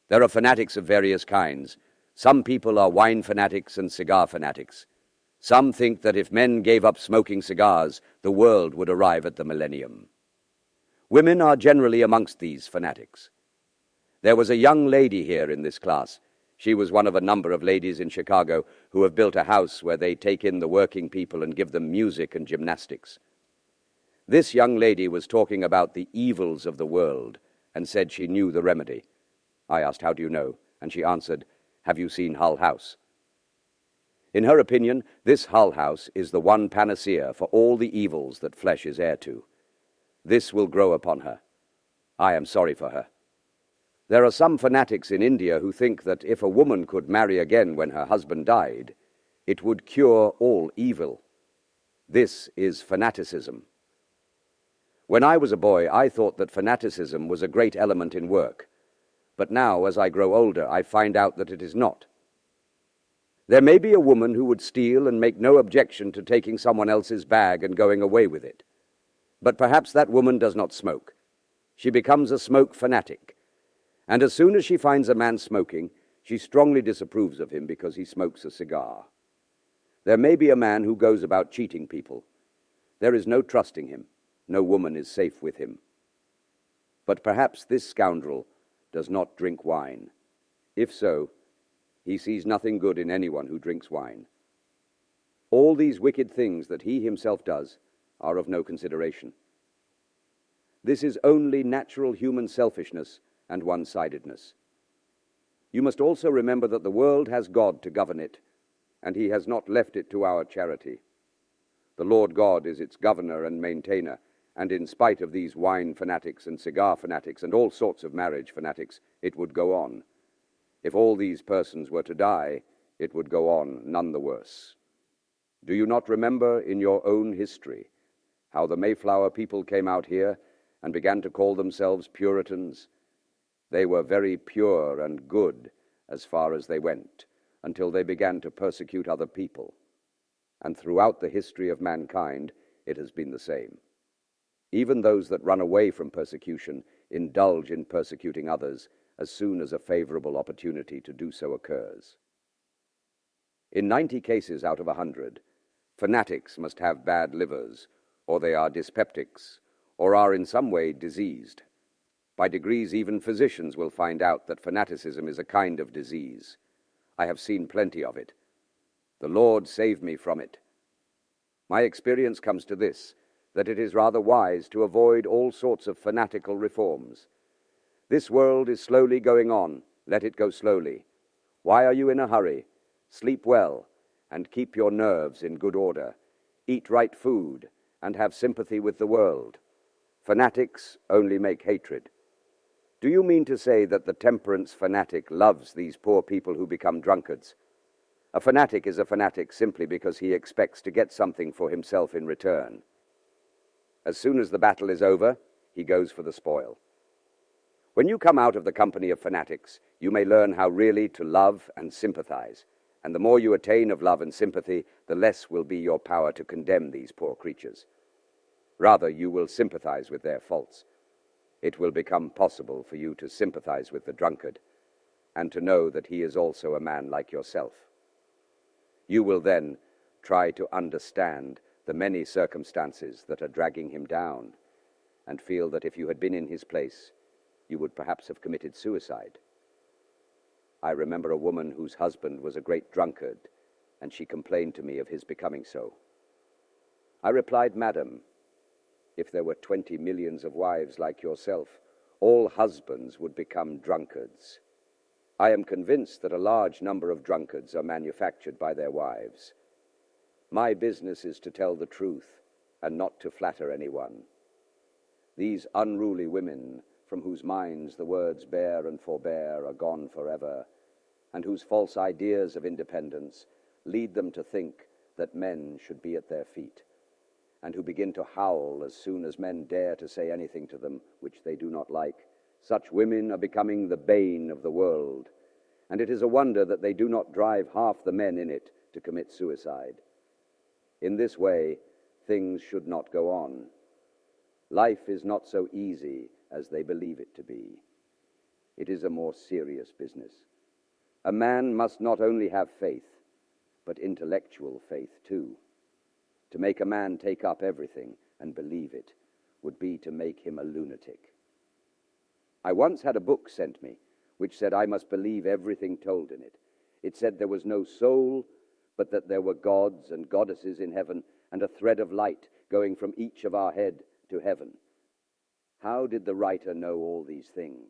There are fanatics of various kinds. Some people are wine fanatics and cigar fanatics. Some think that if men gave up smoking cigars, the world would arrive at the millennium. Women are generally amongst these fanatics. There was a young lady here in this class. She was one of a number of ladies in Chicago who have built a house where they take in the working people and give them music and gymnastics. This young lady was talking about the evils of the world and said she knew the remedy. I asked, "How do you know?" And she answered, "Have you seen Hull House?" In her opinion, this Hull House is the one panacea for all the evils that flesh is heir to. This will grow upon her. I am sorry for her. There are some fanatics in India who think that if a woman could marry again when her husband died, it would cure all evil. This is fanaticism. When I was a boy, I thought that fanaticism was a great element in work. But now, as I grow older, I find out that it is not. There may be a woman who would steal and make no objection to taking someone else's bag and going away with it. But perhaps that woman does not smoke. She becomes a smoke fanatic. And as soon as she finds a man smoking, she strongly disapproves of him because he smokes a cigar. There may be a man who goes about cheating people. There is no trusting him. No woman is safe with him. But perhaps this scoundrel does not drink wine. If so, he sees nothing good in anyone who drinks wine. All these wicked things that he himself does are of no consideration. This is only natural human selfishness and one-sidedness. You must also remember that the world has God to govern it, and he has not left it to our charity. The Lord God is its governor and maintainer, and in spite of these wine fanatics and cigar fanatics and all sorts of marriage fanatics, it would go on. If all these persons were to die, it would go on none the worse. Do you not remember in your own history how the Mayflower people came out here and began to call themselves Puritans? They were very pure and good as far as they went, until they began to persecute other people. And throughout the history of mankind, it has been the same. Even those that run away from persecution indulge in persecuting others as soon as a favorable opportunity to do so occurs. In 90 cases out of 100, fanatics must have bad livers, or they are dyspeptics, or are in some way diseased. By degrees, even physicians will find out that fanaticism is a kind of disease. I have seen plenty of it. The Lord save me from it. My experience comes to this, that it is rather wise to avoid all sorts of fanatical reforms. This world is slowly going on. Let it go slowly. Why are you in a hurry? Sleep well, and keep your nerves in good order. Eat right food, and have sympathy with the world. Fanatics only make hatred. Do you mean to say that the temperance fanatic loves these poor people who become drunkards? A fanatic is a fanatic simply because he expects to get something for himself in return. As soon as the battle is over, he goes for the spoil. When you come out of the company of fanatics, you may learn how really to love and sympathize, and the more you attain of love and sympathy, the less will be your power to condemn these poor creatures. Rather, you will sympathize with their faults. It will become possible for you to sympathize with the drunkard, and to know that he is also a man like yourself. You will then try to understand the many circumstances that are dragging him down, and feel that if you had been in his place, you would perhaps have committed suicide. I remember a woman whose husband was a great drunkard, and she complained to me of his becoming so. I replied, "Madam, if there were 20 millions of wives like yourself, all husbands would become drunkards. I am convinced that a large number of drunkards are manufactured by their wives. My business is to tell the truth and not to flatter anyone. These unruly women, from whose minds the words bear and forbear are gone forever, and whose false ideas of independence lead them to think that men should be at their feet, and who begin to howl as soon as men dare to say anything to them which they do not like, such women are becoming the bane of the world, and it is a wonder that they do not drive half the men in it to commit suicide. In this way, things should not go on. Life is not so easy as they believe it to be." It is a more serious business. A man must not only have faith, but intellectual faith too. To make a man take up everything and believe it would be to make him a lunatic. I once had a book sent me which said I must believe everything told in it. It said there was no soul, but that there were gods and goddesses in heaven, and a thread of light going from each of our head to heaven. How did the writer know all these things?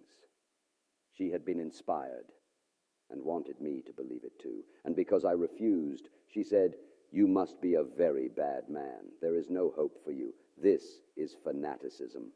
She had been inspired and wanted me to believe it too. And because I refused, she said, "You must be a very bad man. There is no hope for you. This is fanaticism."